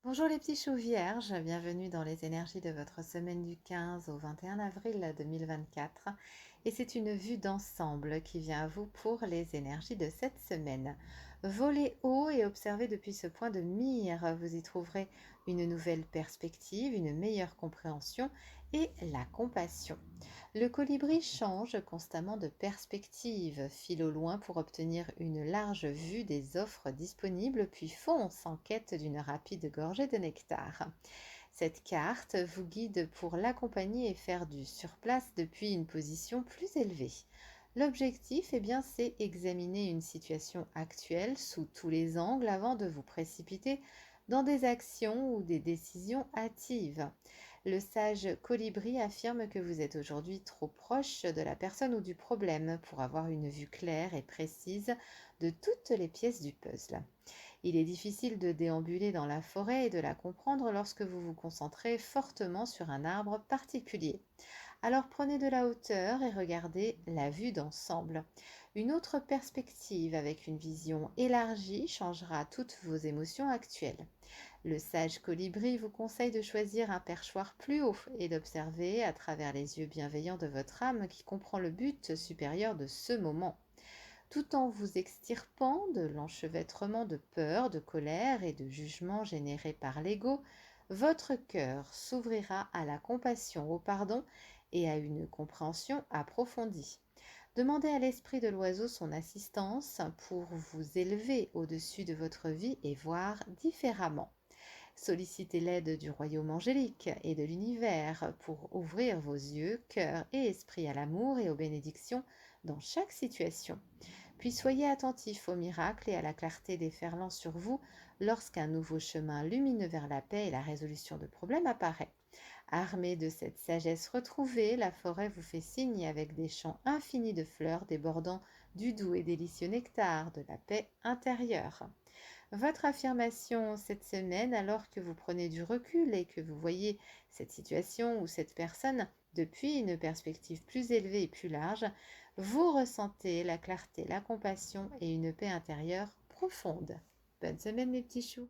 Bonjour les petits choux vierges, bienvenue dans les énergies de votre semaine du 15 au 21 avril 2024. Et c'est une vue d'ensemble qui vient à vous pour les énergies de cette semaine. Volez haut et observez depuis ce point de mire. Vous y trouverez une nouvelle perspective, une meilleure compréhension et la compassion. Le colibri change constamment de perspective, file au loin pour obtenir une large vue des offres disponibles, puis fonce en quête d'une rapide gorgée de nectar. Cette carte vous guide pour l'accompagner et faire du surplace depuis une position plus élevée. L'objectif, c'est examiner une situation actuelle sous tous les angles avant de vous précipiter dans des actions ou des décisions hâtives. Le sage colibri affirme que vous êtes aujourd'hui trop proche de la personne ou du problème pour avoir une vue claire et précise de toutes les pièces du puzzle. Il est difficile de déambuler dans la forêt et de la comprendre lorsque vous vous concentrez fortement sur un arbre particulier. Alors prenez de la hauteur et regardez la vue d'ensemble. Une autre perspective avec une vision élargie changera toutes vos émotions actuelles. Le sage colibri vous conseille de choisir un perchoir plus haut et d'observer à travers les yeux bienveillants de votre âme qui comprend le but supérieur de ce moment. Tout en vous extirpant de l'enchevêtrement de peur, de colère et de jugement générés par l'ego, votre cœur s'ouvrira à la compassion, au pardon et à une compréhension approfondie. Demandez à l'esprit de l'oiseau son assistance pour vous élever au-dessus de votre vie et voir différemment. Sollicitez l'aide du royaume angélique et de l'univers pour ouvrir vos yeux, cœur et esprit à l'amour et aux bénédictions dans chaque situation. Puis soyez attentifs aux miracles et à la clarté déferlant sur vous lorsqu'un nouveau chemin lumineux vers la paix et la résolution de problèmes apparaît. Armé de cette sagesse retrouvée, la forêt vous fait signe avec des champs infinis de fleurs débordant du doux et délicieux nectar de la paix intérieure. Votre affirmation cette semaine, alors que vous prenez du recul et que vous voyez cette situation ou cette personne depuis une perspective plus élevée et plus large, vous ressentez la clarté, la compassion et une paix intérieure profonde. Bonne semaine mes petits choux!